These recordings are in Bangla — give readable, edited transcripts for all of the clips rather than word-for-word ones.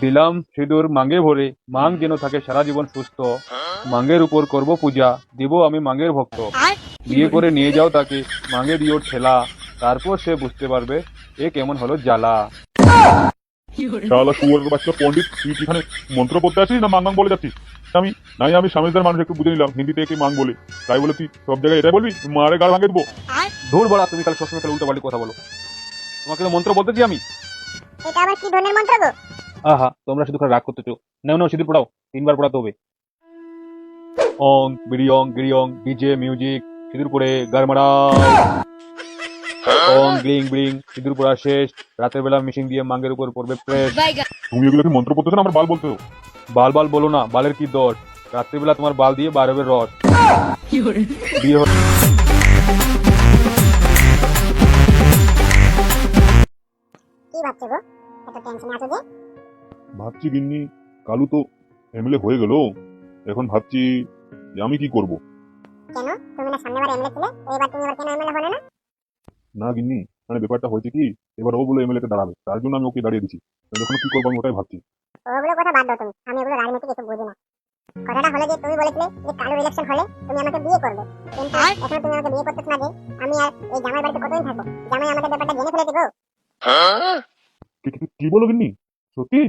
দিলাম সিঁদুর মাঙ্গে ভরে, মাং যেন থাকে সারা জীবন সুস্থ। মাঙ্গের উপর করব পূজা, দিব আমি মাঙ্গের ভক্ত। বিয়ে করে নিয়ে যাও তাকে, মাঙ্গে দিও ঠেলা, তারপর সে বুঝতে পারবে এ কেমন হলো জ্বালা। শালা শুয়োরের বাচ্চা পণ্ডিত, তুই কি এখানে মন্ত্র পড়তে আছিস না মাং মাং বলে যাচ্ছিস? আমি আমি স্বামীদের মানুষ একটু বুঝে নিলাম হিন্দিতে কি মাং বলে, তাই বলে তুই সব জায়গায় এটাই বলবি? মারে গাড় ভাঙে দেবো। ধুর বড়া, তুমি কাল সবসময় উল্টো পাল্টি কথা বলো। তোমাকে তো মন্ত্র বলতেছি আমি। এটা আবার কি ধরনের মন্ত্র গো? আহা, তোমরা শুধু খালি রাগ করতেছো। নাও নাও, সিঁদুর পড়াও, 3বার পড়াতে হবে। অং বিরিয়ং গিরিয়ং, ডিজে মিউজিক, সিঁদুর পড়ে গারমারা। অং গ্লিং ব্লিং, সিঁদুর পড়া শেষ। রাতের বেলা মেশিন দিয়ে মাঙ্গের উপর পড়বে প্রেস। তুমি এগুলো কি মন্ত্র পড়তেছো না আমার বাল বলতেছো? বাল বাল বলো না, বালের কি দোষ? রাত্রিবেলা তোমার বাল দিয়ে বার হবে রস। বিয়ে হবে। কি ভাবছো গো, এত টেনশন আছো যে? ভাবছি গিন্নি, কালু তো এমএলএ হয়ে গেল, এখন ভাবছি যে আমি কি করব। কেন, তুমি না সামনেবার এমএলএ ছিলে, এইবার তুমি আবার কেন এমএলএ হলে না? না গিন্নি, মানে ব্যাপারটা হয়েছে কি, এবার ও বলে এমএলএ তে দাঁড়াবে, তার জন্য আমি ওকে দাঁড়িয়ে দিচ্ছি। এখন কি করবো আমি ওটাই ভাবছি। ওগুলো কথা বাদ দাও তুমি, আমি ওগুলো রাজনীতি কিছু বুঝি না। কথাটা হলো যে তুমি বলেছিলে যে কালুর ইলেকশন হলে তুমি আমাকে বিয়ে করবে, কিন্তু এখন তুমি আমাকে বিয়ে করতেছ না যে, আমি আর এই জামাই বাড়িতে কতদিন থাকবো? জামাই আমাদের ব্যাপারটা জেনে ফেলেছে গো। কি বলো গিন্নি, সত্যি?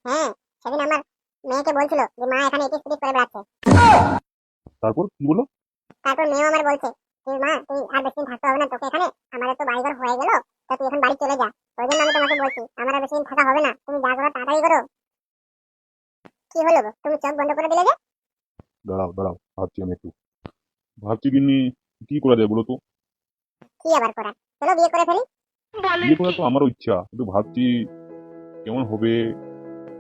হ্যাঁ, সেদিন আমার মেয়েকে বলছিল যে মা এখানে এটি স্পিরিট করে বেড়াচ্ছে। তারপর কি বলো? তারপর মেয়েও আমার বলছে যে মা তুই আর বেশি দিন থাকতে হবে না তোকে এখানে, আমাদের তো বাড়িঘর হয়ে গেল, তা তুই এখন বাড়ি চলে যা। ওই জন্য আমি তোমাকে বলছি আমার আর বেশি দিন থাকা হবে না, তুমি যা করো তাড়াতাড়ি করো। কি হলো গো, তুমি চোখ বন্ধ করে দিলে যে? দাঁড়াও দাঁড়াও, ভাবছি আমি একটু। ভাবছি গিন্নি, কি করা যায় বলো তো? কি আবার করা, চলো বিয়ে করে ফেলি। বিয়ে করা তো আমারও ইচ্ছা, কিন্তু ভাবছি কেমন হবে।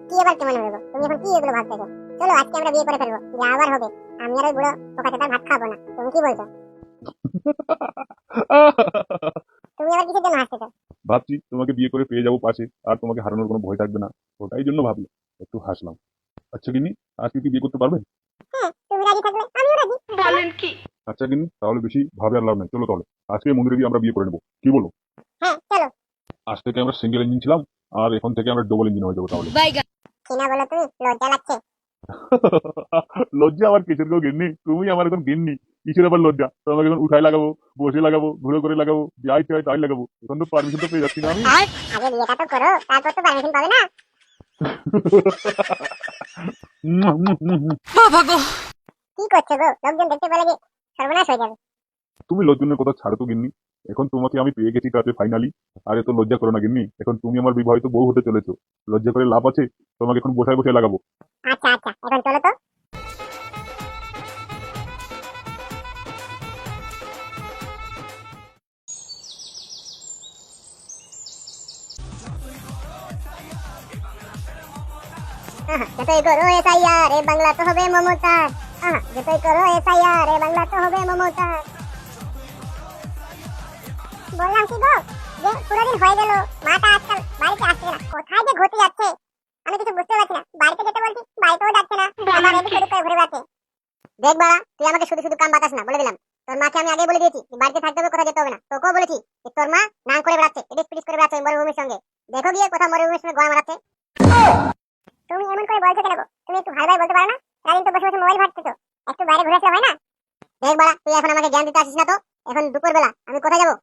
কি আবার কেমন হবে গো, তুমি এখন কি এগুলো ভাবতেছো? চলো আজকে আমরা বিয়ে করে ফেলবো, যা আবার হবে। আমি আর ওই বুড়ো পোকাচোদার ভাত খাবো না, তুমি কি বলছো? তুমি আবার কিসের জন্য হাসতেছো? ভাবছি তোমাকে বিয়ে করে পেয়ে যাবো পাশে, আর তোমাকে হারানোর কোনো ভয় থাকবে না, ওটাই জন্য ভাবলাম, একটু হাসলাম। আচ্ছা গিন্নি, আজকে কি বিয়ে করতে পারবেন? হ্যাঁ, তুমি রাজি থাকলে আমিও রাজি। আচ্ছা গিন্নি, তাহলে বেশি ভাবে আর লাভ নাই, চলো তাহলে আজকে মন্দিরে গিয়ে আমরা বিয়ে করে নেবো, কি বলো? হ্যাঁ চলো। আজ থেকে আমরা সিঙ্গেল ইঞ্জিন ছিলাম, আর এখন থেকে আমরা ডবল ইঞ্জিন হয়ে যাবো তাহলে। কি না বলো তুমি, লজ্জা লাগছে? লজ্জা আবার কিসের গো গিন্নি, তুমি আমার এখন গিন্নি, কিসের আবার লজ্জা? তোমাকে এখন উঠাই লাগাবো, বসে লাগাবো, ঘুরে করে লাগাবো, যা ইচ্ছে হয় তাই লাগাবো, এখন তো পারমিশন তো পেয়ে যাচ্ছি না আমি। আগে বিয়েটা তো করো, তারপর তো পারমিশন পাবে না। কি করছো গো, লোকজন দেখতে পেলে যে সর্বনাশ হয়ে যাবে। তুমি লজ্জনের কথা ছাড়ো তো গিন্নি, এখন তোমাকে আমি পেয়ে গেছি কাছে ফাইনালি। আর এত লজ্জা করো না গিন্নি, এখন তুমি আমার বিবাহিত বউ হতে চলেছো, লজ্জা করে লাভ আছে? তোমাকে এখন বসায় বসে লাগাবো। আচ্ছা আচ্ছা, এখন চলো তো। যতই করো এসআইআর, এ বাংলা তো হবে মমতাজ। যতই করো এসআইআর, এ বাংলা তো হবে মমতাজ। বললাম কি গো, যে পুরো দিন হয়ে গেল, মাটা আজকাল বাড়িতে আসছে না, কোথায় যে ঘুরতে যাচ্ছে আমি কিছু বুঝতে পারছি না। বাড়িতে যেতে বলছি, বাড়িতেও যাচ্ছে না, আমার এদিক ওদিক করে ঘুরে বেড়াচ্ছে। দেখ বাড়া, তুই আমাকে শুধু শুধু কাম বাতাস না, বলে দিলাম। তোর মাকে আমি আগে বলে দিয়েছি যে বাড়িতে থাকতে হবে, কোথাও যেতে হবে না। তোকেও বলেছি যে তোর মা নাং করে বেড়াচ্ছে, এদিক পিডিস করে বেড়াচ্ছে মরুভূমির সঙ্গে। দেখো গিয়ে কোথাও মরুভূমির সঙ্গে গোয়া মারাচ্ছে। তুমি এমন করে বলছো কেন গো? তুমি একটু ভালো ভাবে বলতে পারো না? সারাদিন তো বসে বসে মোবাইল ঘাঁটতেছো, একটু বাইরে ঘুরে আসলে হয় না? দেখ বাড়া, তুই এখন আমাকে জ্ঞান দিতে আসিস না তো। এখন দুপুর বেলা আমি কোথায় যাবো?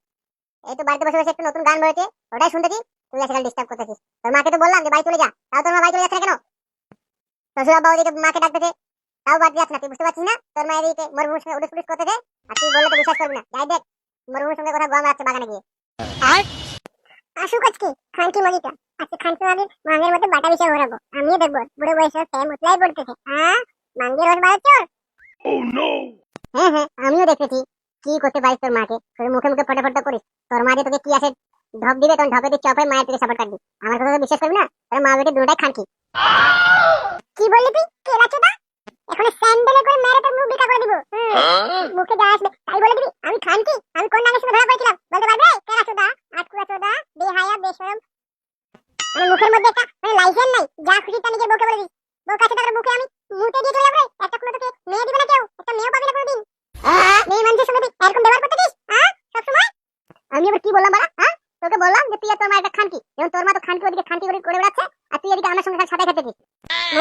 এই তো বাড়িতে বসে বসে একটু নতুন গান বেরোচ্ছে, ওটাই শুনতেছি। তুই সেখানে ডিস্টার্ব করতেছিস। তোর মাকে তো বললাম যে বাড়ি চলে যা, তাও তোর মা বাড়ি চলে যাচ্ছে না কেন? শ্বশুর আব্বা ওদিকে মাকে ডাকতেছে, তাও বাড়ি যাচ্ছে না। তুই বুঝতে পারছিস না তোর মা এদিকে মরুভূমির সঙ্গে উড়িস পুলিশ করতেছে, আর তুই বললে তো বিশ্বাস করবি না। যাই দেখ মরুভূমির সঙ্গে কোথাও গোয়া মারাচ্ছে বাগানে গিয়ে। আসুক আজকে খানকি মাগিটা, আজকে খানকি মাগির মাঙের মধ্যে বাটা বিছিয়ে ঘোরাবো, আমিও দেখবো বুড়ো বয়সে টাইম উতলাই পড়তেছে। মাঙ্গের রস বাড়াচ্ছ? হ্যাঁ হ্যাঁ, আমিও দেখেছি কি করতে পারিস তোর মাকে, শুধু মুখে মুখে ফটো ফটো করিস। তোর মা যে তোকে কি আছে ঢপ দিবে, তখন ঢপে দিয়ে চপাই মায়ের থেকে সাপোর্ট কাটবি। আমার কথা তো বিশ্বাস করবি না, তোর মা বেটে দুটাই খানকি। কি বললি তুই, কেলা চোদা? এখন স্যান্ডেলে করে মেরে তোর মুখ বিকা করে দিব। মুখে যা আসবে তাই বলে দিবি আমি খানকি? আমি কোন নামের সাথে ধরা পড়েছিলাম বলতে পারবে? কেলা চোদা, আটকুয়া চোদা, বেহায়া বেশরম। মানে মুখের মধ্যে একটা লাইসেন্স নাই, যা খুশি তা নিজের বউকে বলে দিস। বউ কাছে তারপরে মুখে আমি মুতে দিয়ে চলে যাবো রে? একটা কোনো তোকে মেয়ে দিবে না কেউ, একটা মেয়েও পাবে না কোনোদিন। মেয়ে মানুষের সঙ্গে তুই এরকম ব্যবহার করতে দিস সবসময়? আমি আবার কি বললাম বলা? তোকে বললাম যে তুই আর তোর মা একটা খানকি, এবং তোর মা তো খানকি ওদিকে খানকি করে বেড়াচ্ছে, আর তুই এদিকে আমার সঙ্গে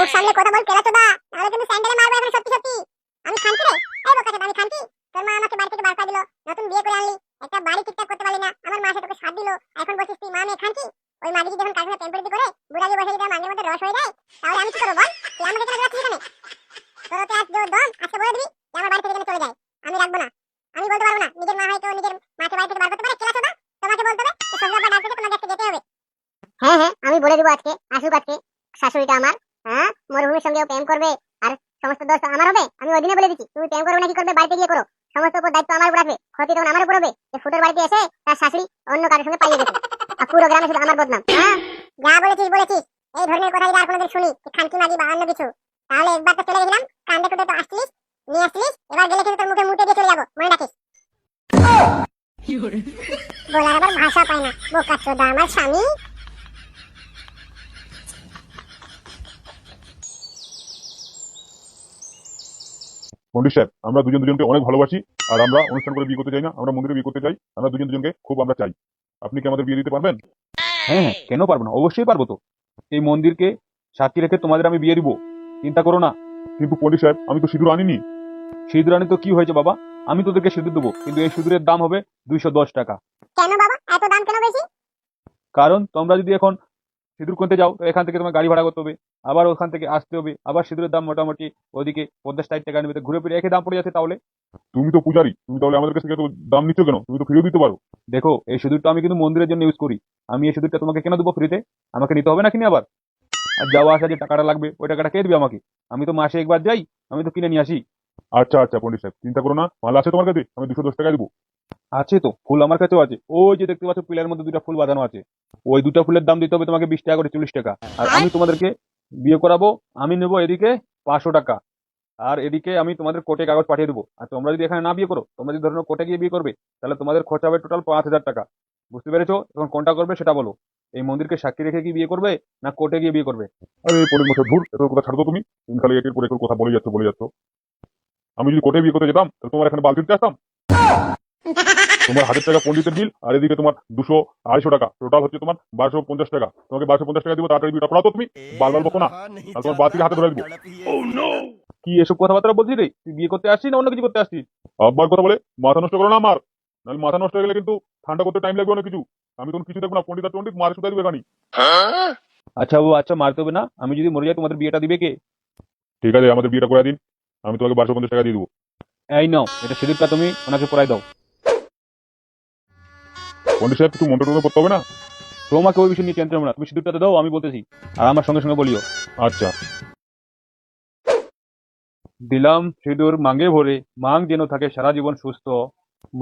মুখ সামলে কথা বল কেলা চোদা, নাহলে কিন্তু স্যান্ডেলে মারবো এখন সত্যি সত্যি। আমি খানকি রে, এই বোকাচোদা আমি খানকি? তোর মা আমাকে বাড়ি থেকে বার করে দিল, নতুন বিয়ে করে আনলি, একটা বাড়ি ঠিকঠাক করতে পারলি না, আমার মা এসে তোকে সাথ দিল, এখন বলছিস তুই মা মেয়ে খানকি? ওই মাগি যদি এখন কার সাথে টেম্পারেরি করে বুড়ালি বসে যদি মাঝে মধ্যে রস হয়ে যায়, তাহলে আমি কি করবো বল? তুই আমাকে কেন রাখছিস এখানে? তোর তো আজ জোর দম, আজকে বলে দিবি যে আমার বাড়ি থেকে এখানে চলে যায়, আমি রাখবো না। আমি বলতে পারবো না, নিজের মা হয়তো নিজের মাকে বাড়ি থেকে বার করতে পারে, কেলা চোদা? তোমাকে বলতে হবে যে সন্ধ্যা বা ডাকতে তোমাকে আজকে যেতে হবে। হ্যাঁ হ্যাঁ, আমি বলে দিব আজকে, আসুক আজকে শাশুড়িটা আমার। হ্যাঁ, মরুভূমির সঙ্গেও প্রেম করবে আর সমস্ত দোষ তো আমার হবে। আমি ওই দিনে বলে দিচ্ছি, তুমি প্রেম করবে না কি করবে বাড়িতে গিয়ে করো, সমস্ত উপর দায়িত্ব আমার উপর রাখবে, ক্ষতি তখন আমার উপর হবে। যে ফুটোর বাড়িতে এসে তার শাশুড়ি অন্য কারোর সঙ্গে পালিয়ে গেছে, আর পুরো গ্রামে শুধু আমার বদনাম। হ্যাঁ, যা বলেছিস বলেছিস। এই ধরনের কথা যদি আর কোনোদিন শুনি খানকি মাগি বা অন্য কিছু, তাহলে একবার তো চলে গেলাম, কান্দে কুটে তো আসছিস, নিয়ে আসছিস, এবার গেলে কিন্তু তোর মুখে মুটে দিয়ে চলে যাবো, মনে রাখিস। বলার আবার ভাষা পায় না, বোকাচোদা আমার স্বামী। পণ্ডিত সাহেব, আমরা দুজন দুজনকে অনেক ভালোবাসি, আর আমরা অনুষ্ঠান করে বিয়ে করতে চাই না, আমরা মন্দিরে বিয়ে করতে চাই। আমরা দুজন দুজনকে খুব আমরা চাই। আপনি কি আমাদের বিয়ে দিতে পারবেন? হ্যাঁ হ্যাঁ, কেন পারবো না, অবশ্যই পারবো তো। এই মন্দিরকে সাক্ষী রেখে তোমাদের আমি বিয়ে দিব, চিন্তা করো না। কিন্তু পণ্ডিত সাহেব, আমি তো সিঁদুর আনিনি। সিঁদুর আনি তো কি হয়েছে বাবা, আমি তোদেরকে সিঁদুর দেবো, কিন্তু এই সিঁদুরের দাম হবে 210 টাকা। কেন বাবা এত দাম কেন বেশি? কারণ তোমরা যদি এখন সিঁদুর কিনতে যাও, তো এখান থেকে তোমার গাড়ি ভাড়া করতে হবে, আবার ওখান থেকে আসতে হবে, আবার সিঁদুরের দাম মোটামুটি ওদিকে 50-60 টাকা নেবে, তো ঘুরে ফিরে একই দাম পড়ে যাচ্ছে। তাহলে তুমি তো পূজারি, তুমি তাহলে আমাদের কাছ থেকে তো দাম নিচ্ছ কেন? তুমি তো ফিরেও দিতে পারো। দেখো, এই সিঁদুরটা আমি কিন্তু মন্দিরের জন্য ইউজ করি, আমি এই সিঁদুরটা তোমাকে কেন দেবো ফ্রিতে? আমাকে নিতে হবে না কিনে আবার? আর যাওয়া আসা যে টাকাটা লাগবে, ওই টাকাটা কে দিবে আমাকে? আমি তো মাসে একবার যাই, আমি তো কিনে নিয়ে আসি। আচ্ছা আচ্ছা পণ্ডিত সাহেব, চিন্তা করো না, মাল আছে তোমার কাছে, আমি 210 টাকা দিব। আছে তো, ফুল আমার কাছেও আছে, ওই যে দেখতে পাচ্ছ পিলার মধ্যে 2টা ফুল বাঁধানো আছে, ওই 2টা ফুলের দাম দিতে হবে তোমাকে 20 টাকা করে, 40 টাকা। আর আমি তোমাদেরকে বিয়ে করাবো, আমি নেবো এদিকে 500 টাকা, আর এদিকে আমি তোমাদের কোর্টে কাগজ পাঠিয়ে দেবো। আর তোমরা যদি এখানে না বিয়ে করো, তোমরা যদি ধরো কোর্টে গিয়ে বিয়ে করবে, তাহলে তোমাদের খরচা হবে টোটাল 5000 টাকা। বুঝতে পেরেছো? এখন কোনটা করবে সেটা বলো, এই মন্দিরকে সাক্ষী রেখে কি বিয়ে করবে, না কোর্টে গিয়ে বিয়ে করবে? আরে পণ্ডিত মশাই, ধুর, এত কথা ছাড়ো তো তুমি। তুমি খালি একের পর একের কথা বলে যাচ্ছ। আমি যদি কোর্টে বিয়ে করতে যেতাম, তাহলে তোমার এখানে বাল ফিরতে আসতাম। তোমার 1000 টাকা পণ্ডিতের বিল, আর এদিকে তোমার 200-250 টাকা, টোটাল হচ্ছে তোমার 1250 টাকা। তোমাকে 1250 টাকা দিব, তাড়াতাড়ি বিয়েটা পড়াও তো। তুমি বাল বকো না, আর তোমার বাতিকে হাতে ধরে দিব। কি এসব কথাবার্তা বলছিস রে? তুই বিয়ে করতে আসছিস না অন্য কিছু করতে আসছিস? আব্বার কথা বলে মাথা নষ্ট করো না আমার, নাহলে মাথা নষ্ট হয়ে গেলে কিন্তু ঠান্ডা করতে টাইম লাগবে অনেক কিছু। আমি তখন কিছু দেখবো না, পণ্ডিত আর পণ্ডিত মারে সুতা দিবে এখানে। আচ্ছা ও আচ্ছা, মারতে হবে না, আমি যদি মরে যাই তোমাদের বিয়েটা দিবে কে? ঠিক আছে, আমাদের বিয়েটা করে দিন, আমি তোমাকে 1250 টাকা দিয়ে দেবো। এই নাও, এটা সিঁদুরটা তুমি ওনাকে পরাই দাও। পণ্ডিত সাহেব, কিছু মন্ত্র করতে হবে না? তোমাকে ওই বিষয় নিয়ে টেনশন হবে না, তুমি সিঁদুরটাতে দাও, আমি বলতেছি, আর আমার সঙ্গে সঙ্গে বলিও। আচ্ছা। দিলাম সিঁদুর মাঙ্গে ভরে, মাং যেন থাকে সারা জীবন সুস্থ,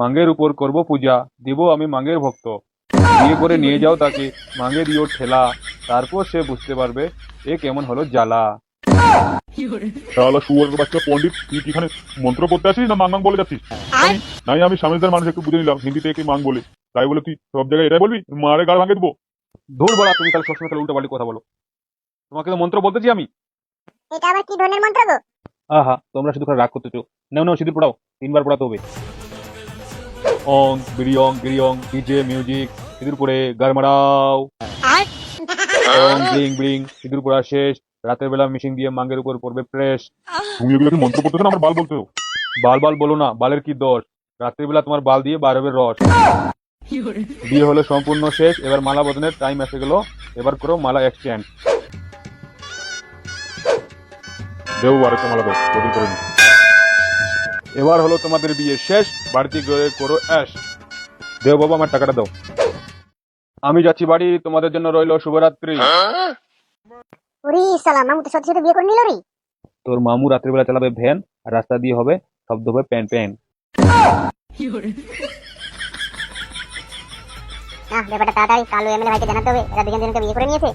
মাঙ্গের উপর করব পূজা, দিব আমি মাঙ্গের ভক্ত। বিয়ে করে নিয়ে যাও তাকে, মাঙ্গে দিও ঠেলা, তারপর সে বুঝতে পারবে এ কেমন হলো জ্বালা। তাহলে শুয়োরের বাচ্চা পণ্ডিত, তুই কি এখানে মন্ত্র পড়তে আসিস না মাং মাং বলে যাচ্ছিস? নাই, আমি স্বামীদের মানুষ একটু বুঝে নিলাম, হিন্দিতে কি মাং বলে, তাই বলে তুই সব জায়গায় এটাই বলবি? মারে গাল ভাঙে দেবো। ধুর বলা, তুমি তাহলে সবসময় তাহলে উল্টো পাল্টি কথা বলো। তোমাকে তো মন্ত্র বলতেছি আমি। এটা আবার কি ধরনের মন্ত্র গো? আহা, তোমরা শুধু করে রাগ করতেছো। নাও নাও, সিঁদুর পড়াও, 3বার পড়াতে হবে। অং বিরিয়ং গিরিয়ং, ডিজে মিউজিক, সিঁদুর পড়ে গার মারাও। অং ব্লিং ব্লিং, সিঁদুর পড়া শেষ, রাতের বেলা মেশিন দিয়ে মাঙ্গের উপর পড়বে প্রেস। তুমি এগুলো কি মন্ত্র পড়তেছো না আমার বাল বলতেছো? বাল বাল বলো না, বালের কি দোষ? রাত্রির বেলা তোমার বাল দিয়ে বার হবে রস। বিয়ে হলো সম্পূর্ণ শেষ, এবার মালা বদনের টাইম এসে গেল, এবার করো মালা এক্সচেঞ্জ। দেবো আরেকটা মালা দাও, বদল করে নি। এবার হলো তোমাদের বিয়ে শেষ, বাড়িতে গিয়ে করো অ্যাশ। দেও বাবা, আমার টাকাটা দাও, আমি যাচ্ছি বাড়ি, তোমাদের জন্য রইলো শুভরাত্রি। ওরে সালাম, মামু তো সত্যি সত্যি বিয়ে করে নিল রে। তোর মামু রাত্রিবেলা চালাবে ভ্যান, আর রাস্তা দিয়ে হবে শব্দ হবে প্যান প্যান। ব্যাপারটা তাড়াতাড়ি কালো এমএলএ ভাইকে জানাতে হবে, এরা দুজন দুজনকে বিয়ে করে নিয়েছে।